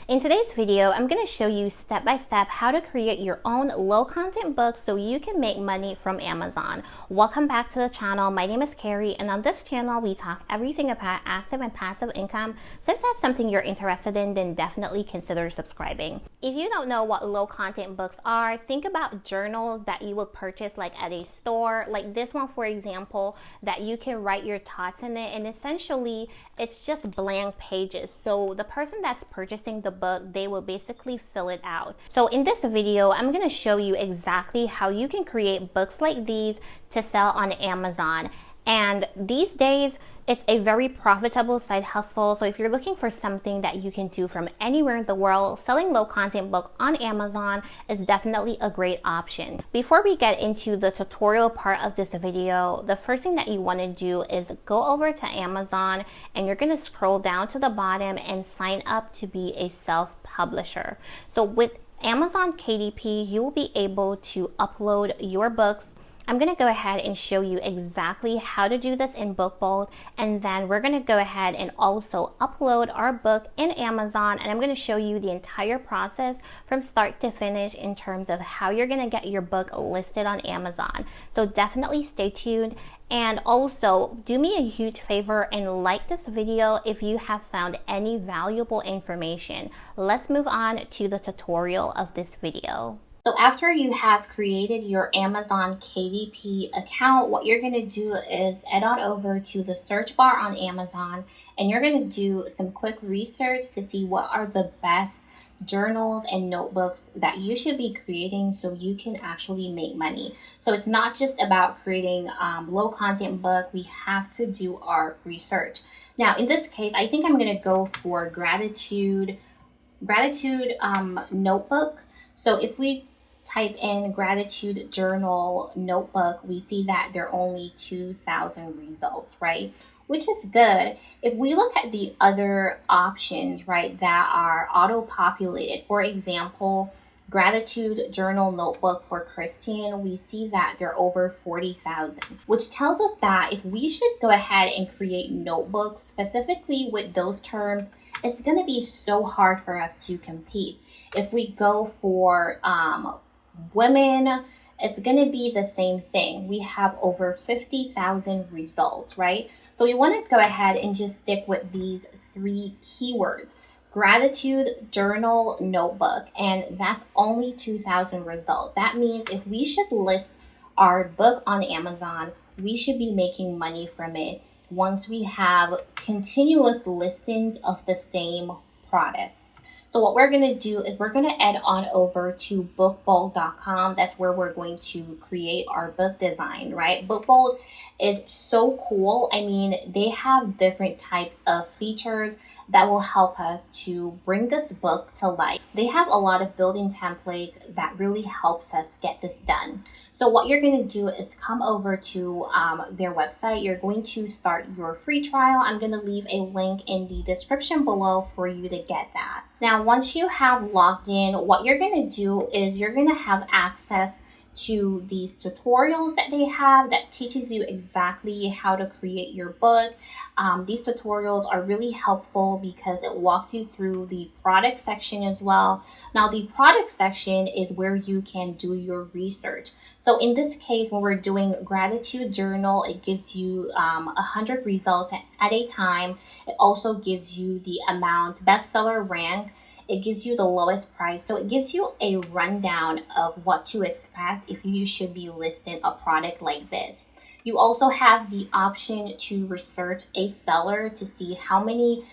In today's video, I'm going to show you step by step how to create your own low content book so you can make money from Amazon. Welcome back to the channel. My name is Carrie, and on this channel we talk everything about active and passive income. So if that's something you're interested in, then definitely consider subscribing. If you don't know what low content books are, think about journals that you would purchase like at a store, like this one for example, that you can write your thoughts in it, and essentially it's just blank pages. So the person that's purchasing the book, they will basically fill it out. So in this video, I'm going to show you exactly how you can create books like these to sell on Amazon. And these days, it's a very profitable side hustle. So if you're looking for something that you can do from anywhere in the world, selling low content book on Amazon is definitely a great option. Before we get into the tutorial part of this video, the first thing that you want to do is go over to Amazon, and you're going to scroll down to the bottom and sign up to be a self-publisher. So with Amazon KDP, you will be able to upload your books. I'm going to go ahead and show you exactly how to do this in BookBolt, and then we're going to go ahead and also upload our book in Amazon, and I'm going to show you the entire process from start to finish in terms of how you're going to get your book listed on Amazon. So definitely stay tuned, and also do me a huge favor and like this video if you have found any valuable information. Let's move on to the tutorial of this video. So after you have created your Amazon KDP account, what you're going to do is head on over to the search bar on Amazon, and you're going to do some quick research to see what are the best journals and notebooks that you should be creating so you can actually make money. So it's not just about creating low content book. We have to do our research. Now in this case, I think I'm going to go for gratitude notebook. So if we type in gratitude journal notebook, we see that there are only 2,000 results, right? Which is good. If we look at the other options, right, that are auto-populated, for example, gratitude journal notebook for Christian, we see that there are over 40,000, which tells us that if we should go ahead and create notebooks specifically with those terms, it's going to be so hard for us to compete. If we go for women, it's going to be the same thing. We have over 50,000 results, right? So we want to go ahead and just stick with these three keywords: gratitude journal notebook, and that's only 2,000 results. That means if we should list our book on Amazon, we should be making money from it once we have continuous listings of the same product. So what we're going to do is we're going to head on over to bookbolt.com. That's where we're going to create our book design, right? BookBolt is so cool. I mean, they have different types of features that will help us to bring this book to life. They have a lot of building templates that really helps us get this done. So what you're going to do is come over to their website. You're going to start your free trial. I'm going to leave a link in the description below for you to get that. Now, once you have logged in, what you're going to do is you're going to have access to these tutorials that they have that teaches you exactly how to create your book. These tutorials are really helpful because it walks you through the product section as well. Now the product section is where you can do your research. So in this case, when we're doing gratitude journal, it gives you 100 results at a time. It also gives you the amount bestseller rank. It gives you the lowest price. So it gives you a rundown of what to expect if you should be listing a product like this. You also have the option to research a seller to see how many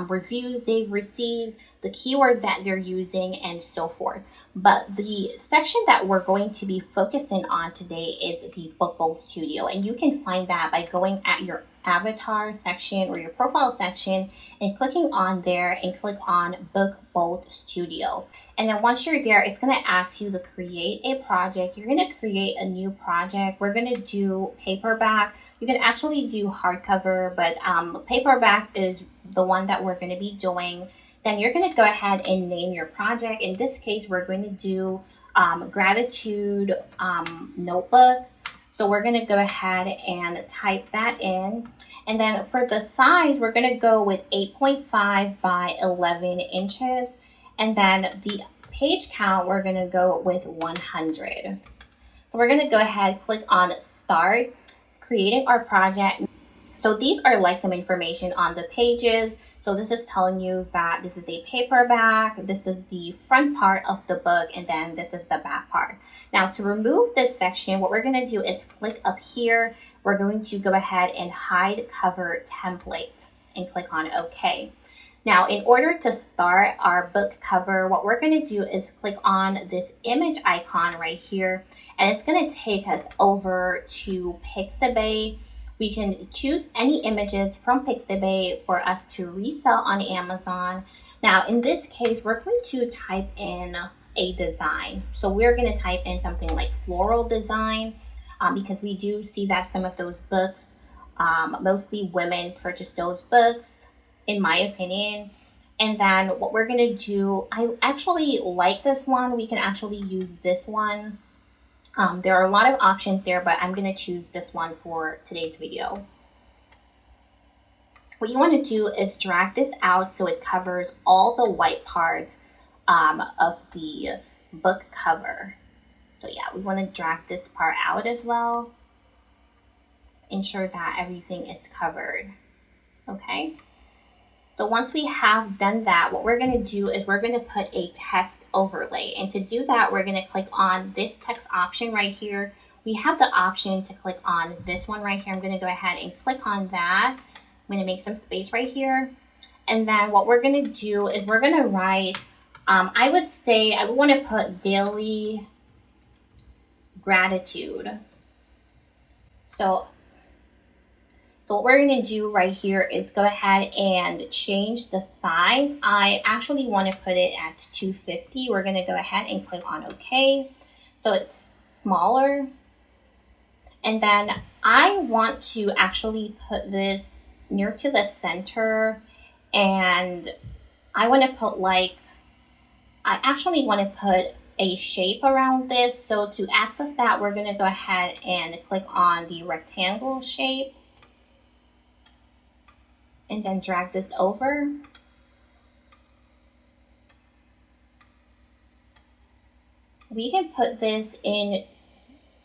reviews they've received, the keywords that they're using, and so forth. But the section that we're going to be focusing on today is the BookBolt Studio, and you can find that by going at your avatar section or your profile section and clicking on there and click on BookBolt Studio. And then once you're there, it's going to ask you to create a project. You're going to create a new project. We're going to do paperback. You can actually do hardcover, but paperback is the one that we're going to be doing. Then you're going to go ahead and name your project. In this case, we're going to do gratitude notebook. So we're going to go ahead and type that in. And then for the size, we're going to go with 8.5 by 11 inches. And then the page count, we're going to go with 100. So we're going to go ahead, click on Start, creating our project. So these are like some information on the pages. So this is telling you that this is a paperback, this is the front part of the book, and then this is the back part. Now to remove this section, what we're going to do is click up here. We're going to go ahead and hide cover template and click on OK. Now, in order to start our book cover, what we're going to do is click on this image icon right here, and it's going to take us over to Pixabay. We can choose any images from Pixabay for us to resell on Amazon. Now, in this case, we're going to type in a design. So we're going to type in something like floral design because we do see that some of those books, mostly women purchase those books, in my opinion. And then what we're going to do, I actually like this one. We can actually use this one. There are a lot of options there, but I'm going to choose this one for today's video. What you want to do is drag this out so it covers all the white parts of the book cover. So yeah, we want to drag this part out as well. Ensure that everything is covered. Okay. So once we have done that, what we're going to do is we're going to put a text overlay. And to do that, we're going to click on this text option right here. We have the option to click on this one right here. I'm going to go ahead and click on that. I'm going to make some space right here. And then what we're going to do is we're going to write, I would say I would want to put daily gratitude. So what we're going to do right here is go ahead and change the size. I actually want to put it at 250. We're going to go ahead and click on OK. So it's smaller. And then I want to actually put this near to the center. And I want to put I actually want to put a shape around this. So to access that, we're going to go ahead and click on the rectangle shape. And then drag this over. We can put this in,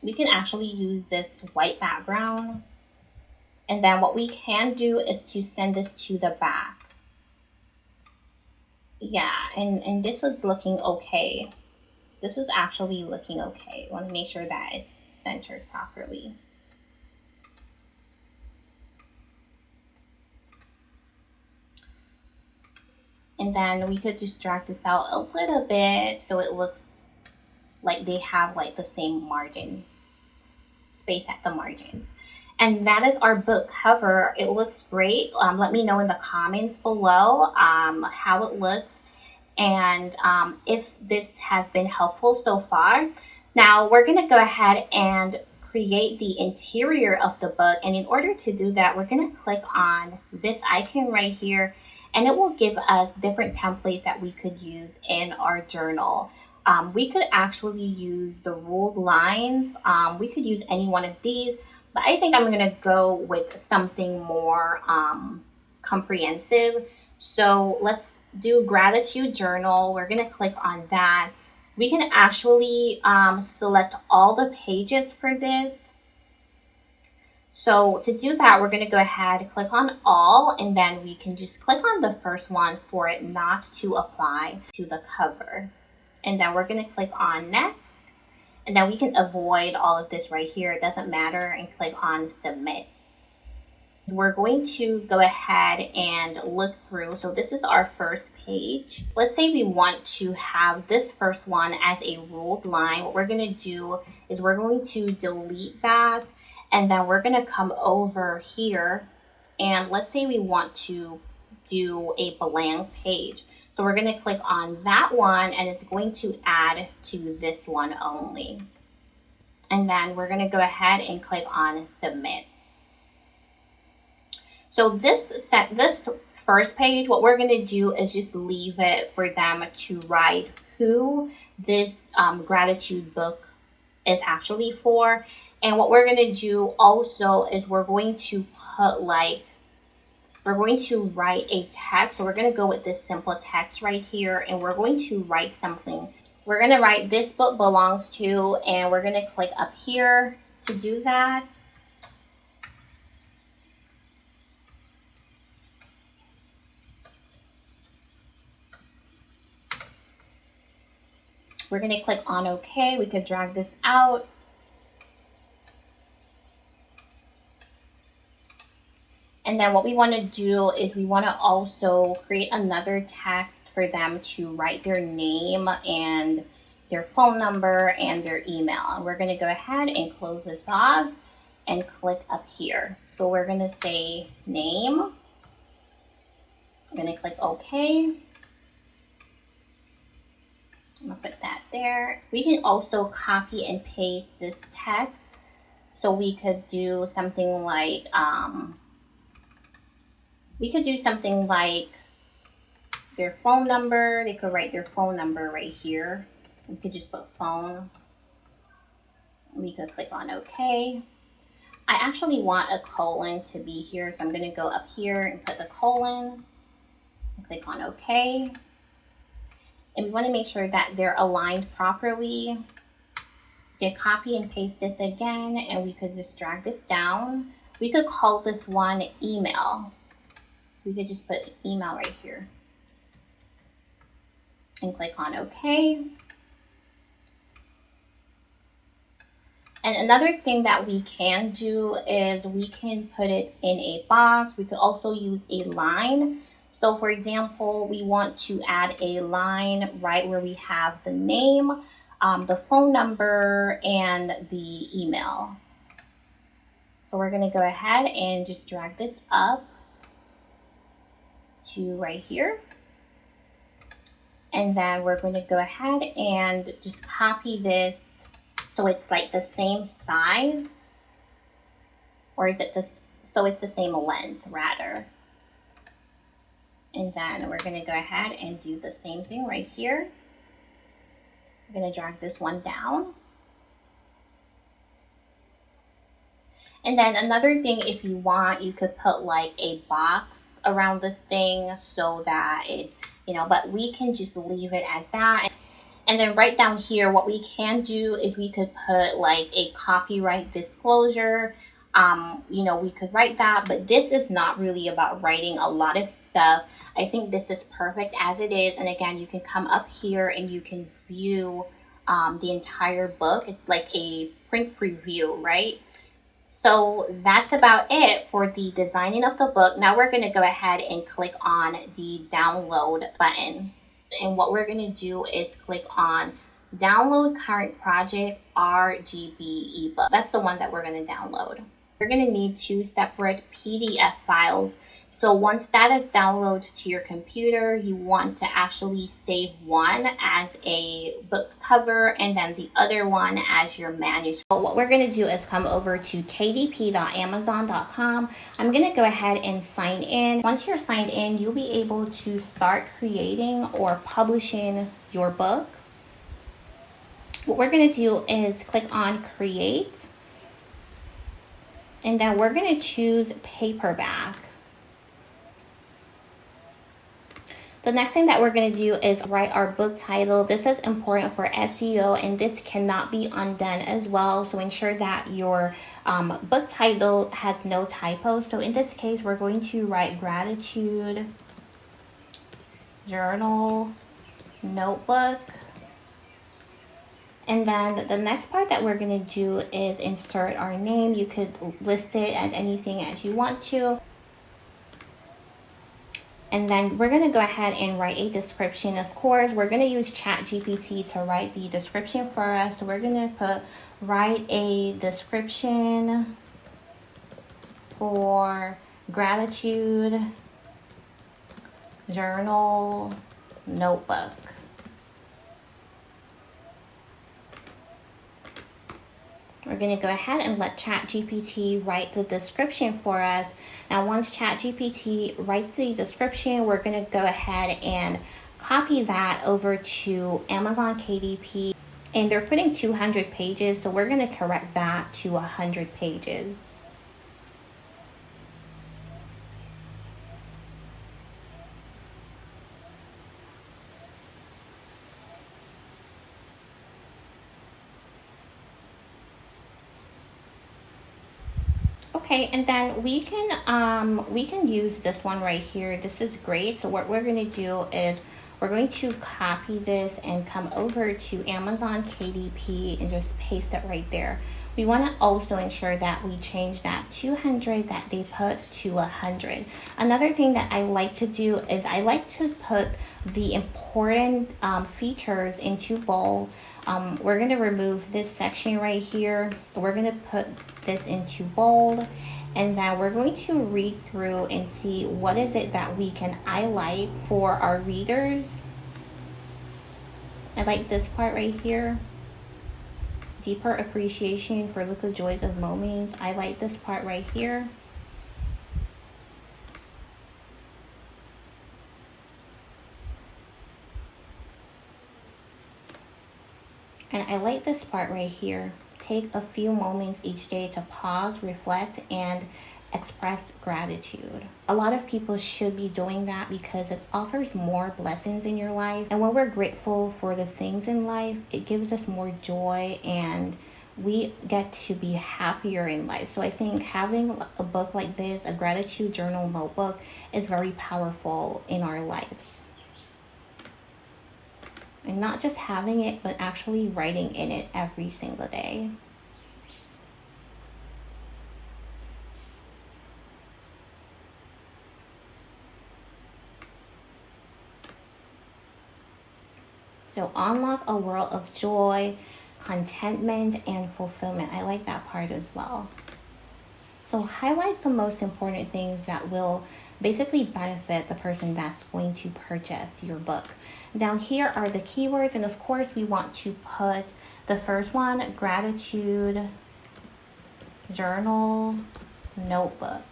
we can actually use this white background. And then what we can do is to send this to the back. Yeah, and this is looking okay. This is actually looking okay. I want to make sure that it's centered properly. And then we could just drag this out a little bit so it looks like they have like the same margin space at the margins. And that is our book cover. It looks great. Let me know in the comments below how it looks and if this has been helpful so far. Now we're going to go ahead and create the interior of the book. And in order to do that, we're going to click on this icon right here. And it will give us different templates that we could use in our journal. We could actually use the ruled lines. We could use any one of these, but I think I'm going to go with something more comprehensive. So let's do gratitude journal. We're going to click on that. We can actually select all the pages for this. So to do that, we're going to go ahead, click on all, and then we can just click on the first one for it not to apply to the cover. And then we're going to click on next. And then we can avoid all of this right here. It doesn't matter, and click on submit. We're going to go ahead and look through. So this is our first page. Let's say we want to have this first one as a ruled line. What we're going to do is we're going to delete that. And then we're going to come over here and let's say we want to do a blank page. So we're going to click on that one and it's going to add to this one only. And then we're going to go ahead and click on submit. So this first page, what we're going to do is just leave it for them to write who this gratitude book is actually for. And what we're going to do also is we're going to put like we're going to write a text. So we're going to go with this simple text right here, and we're going to write something. We're going to write "this book belongs to," and we're going to click up here to do that. We're going to click on OK. We could drag this out. And then what we want to do is we want to also create another text for them to write their name and their phone number and their email. And we're going to go ahead and close this off and click up here. So we're going to say name. I'm going to click OK. I'm going to put that there. We can also copy and paste this text. So we could do something like, their phone number. They could write their phone number right here. We could just put phone. We could click on OK. I actually want a colon to be here, so I'm going to go up here and put the colon. And click on OK. And we want to make sure that they're aligned properly. You can copy and paste this again, and we could just drag this down. We could call this one email. So we could just put email right here. And click on OK. And another thing that we can do is we can put it in a box. We could also use a line. So for example, we want to add a line right where we have the name, the phone number, and the email. So we're going to go ahead and just drag this up to right here. And then we're going to go ahead and just copy this so it's like the same size, or is it this? So it's the same length rather. And then we're going to go ahead and do the same thing right here. I'm going to drag this one down. And then another thing, if you want, you could put like a box around this thing so that it, but we can just leave it as that. And then right down here, what we can do is we could put like a copyright disclosure. We could write that, but this is not really about writing a lot of stuff. I think this is perfect as it is. And again, you can come up here and you can view the entire book. It's like a print preview, right? So that's about it for the designing of the book. Now we're going to go ahead and click on the download button. And what we're going to do is click on download current project RGB ebook. That's the one that we're going to download. You're going to need 2 separate PDF files. So once that is downloaded to your computer, you want to actually save one as a book cover and then the other one as your manuscript. So what we're going to do is come over to kdp.amazon.com. I'm going to go ahead and sign in. Once you're signed in, you'll be able to start creating or publishing your book. What we're going to do is click on create. And then we're going to choose paperback. The next thing that we're going to do is write our book title. This is important for SEO, and this cannot be undone as well. So ensure that your book title has no typos. So in this case, we're going to write Gratitude Journal Notebook. And then the next part that we're going to do is insert our name. You could list it as anything as you want to. And then we're going to go ahead and write a description. Of course, we're going to use ChatGPT to write the description for us. So we're going to write a description for Gratitude Journal Notebook. We're going to go ahead and let ChatGPT write the description for us. Now, once ChatGPT writes the description, we're going to go ahead and copy that over to Amazon KDP. And they're putting 200 pages, so we're going to correct that to 100 pages. Okay, and then we can use this one right here. This is great. So what we're going to do is we're going to copy this and come over to Amazon KDP and just paste it right there. We want to also ensure that we change that 200 that they put to 100. Another thing that I like to do is I like to put the important features into bold. We're going to remove this section right here. We're going to put this into bold, and then we're going to read through and see what is it that we can highlight for our readers. I like this part right here. Deeper appreciation for little joys of moments. I like this part right here. And I like this part right here. Take a few moments each day to pause, reflect, and express gratitude. A lot of people should be doing that because it offers more blessings in your life. And when we're grateful for the things in life, it gives us more joy and we get to be happier in life. So I think having a book like this, a gratitude journal notebook, is very powerful in our lives. And not just having it, but actually writing in it every single day. So unlock a world of joy, contentment, and fulfillment. I like that part as well. So highlight the most important things that will basically benefit the person that's going to purchase your book. Down here are the keywords, and of course we want to put the first one, gratitude journal notebook.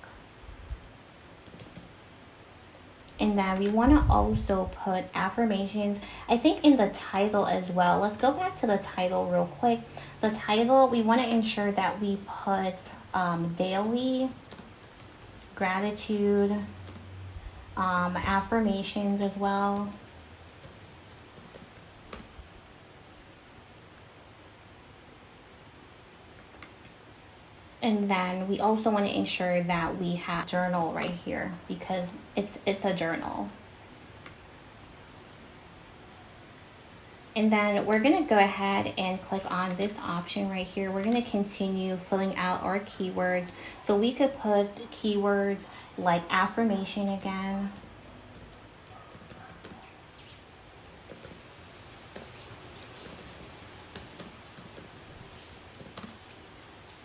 And then we want to also put affirmations, I think, in the title as well. Let's go back to the title real quick. The title, we want to ensure that we put daily gratitude affirmations as well. And then we also want to ensure that we have journal right here because it's a journal. And then we're going to go ahead and click on this option right here. We're going to continue filling out our keywords. So we could put keywords like affirmation again.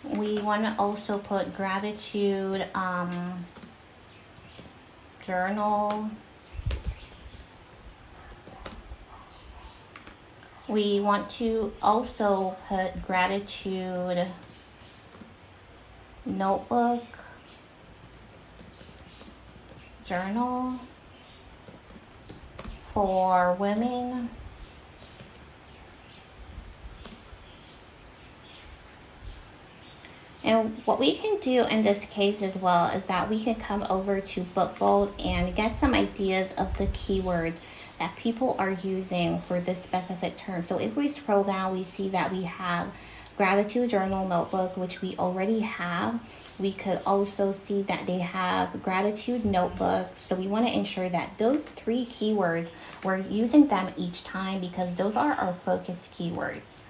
We want to also put gratitude journal. We want to also put gratitude notebook journal for women. And what we can do in this case as well is that we can come over to BookBold and get some ideas of the keywords that people are using for this specific term. So if we scroll down, we see that we have gratitude journal notebook, which we already have. We could also see that they have gratitude notebook. So we want to ensure that those 3 keywords, we're using them each time because those are our focus keywords.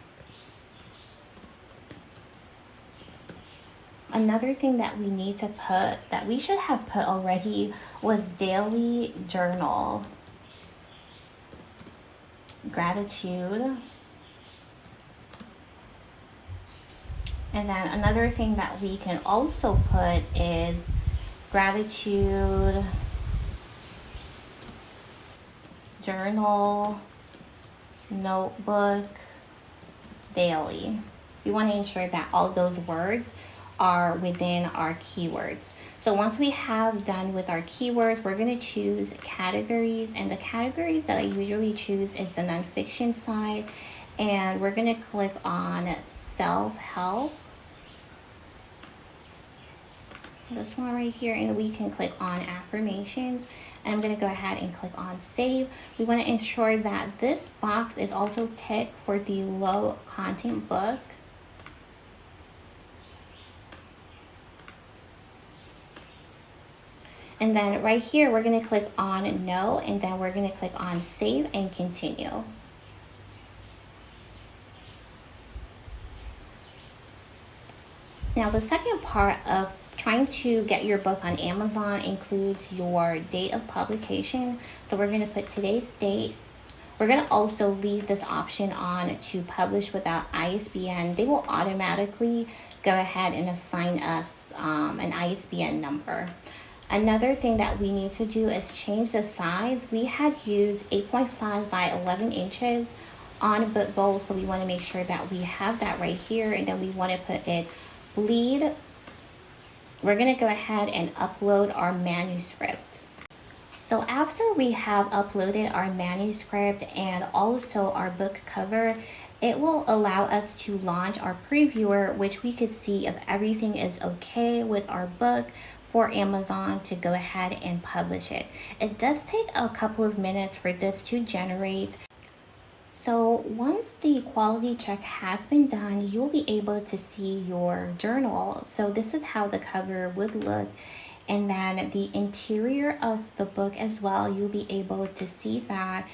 Another thing that we need to put, that we should have put already, was daily journal gratitude. And then another thing that we can also put is gratitude journal notebook daily. We want to ensure that all those words are within our keywords. So once we have done with our keywords, we're going to choose categories, and the categories that I usually choose is the nonfiction side, and we're going to click on self-help, this one right here, and we can click on affirmations. And I'm going to go ahead and click on save. We want to ensure that this box is also ticked for the low content book. And then right here, we're going to click on no, and then we're going to click on save and continue. Now the second part of trying to get your book on Amazon includes your date of publication. So we're going to put today's date. We're going to also leave this option on to publish without ISBN. They will automatically go ahead and assign us an ISBN number. Another thing that we need to do is change the size. We had used 8.5 by 11 inches on BookBowl, so we want to make sure that we have that right here, and then we want to put it bleed. We're going to go ahead and upload our manuscript. So after we have uploaded our manuscript and also our book cover, it will allow us to launch our previewer, which we could see if everything is okay with our book for Amazon to go ahead and publish it. It does take a couple of minutes for this to generate. So once the quality check has been done, you'll be able to see your journal. So this is how the cover would look. And then the interior of the book as well, you'll be able to see that.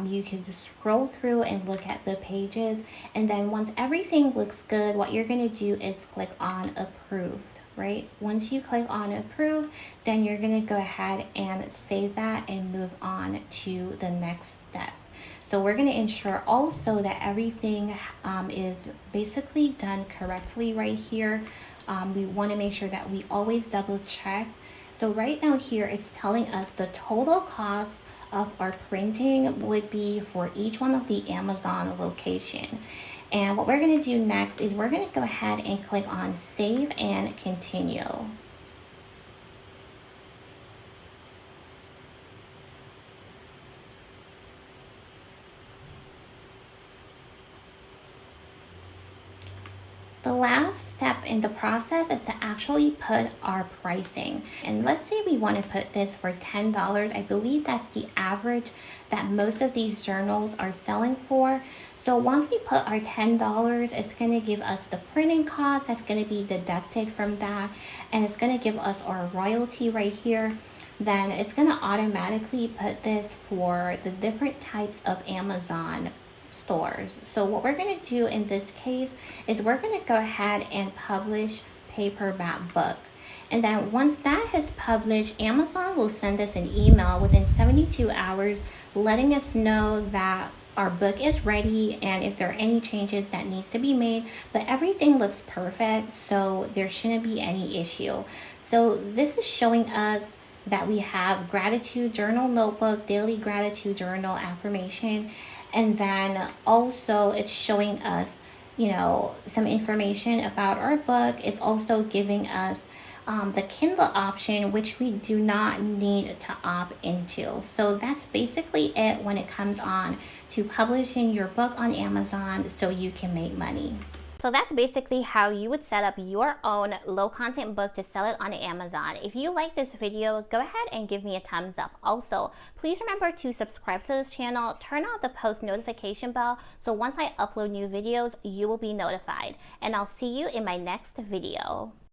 You can scroll through and look at the pages. And then once everything looks good, what you're going to do is click on approved, right? Once you click on approved, then you're going to go ahead and save that and move on to the next step. So we're going to ensure also that everything is basically done correctly right here. We want to make sure that we always double check. So right now here, it's telling us the total cost of our printing would be for each one of the Amazon location. And what we're going to do next is we're going to go ahead and click on save and continue. The last step in the process is to actually put our pricing. And let's say we want to put this for $10. I believe that's the average that most of these journals are selling for. So once we put our $10, it's going to give us the printing cost that's going to be deducted from that. And it's going to give us our royalty right here. Then it's going to automatically put this for the different types of Amazon stores. So what we're going to do in this case is we're going to go ahead and publish paperback book. And then once that is published, Amazon will send us an email within 72 hours letting us know that our book is ready and if there are any changes that needs to be made, but everything looks perfect, so there shouldn't be any issue. So this is showing us that we have gratitude journal notebook, daily gratitude journal affirmation, and then also it's showing us, you know, some information about our book. It's also giving us the Kindle option, which we do not need to opt into. So that's basically it when it comes on to publishing your book on Amazon so you can make money. So that's basically how you would set up your own low content book to sell it on Amazon. If you like this video, go ahead and give me a thumbs up. Also, please remember to subscribe to this channel, turn on the post notification bell, so once I upload new videos, you will be notified. And I'll see you in my next video.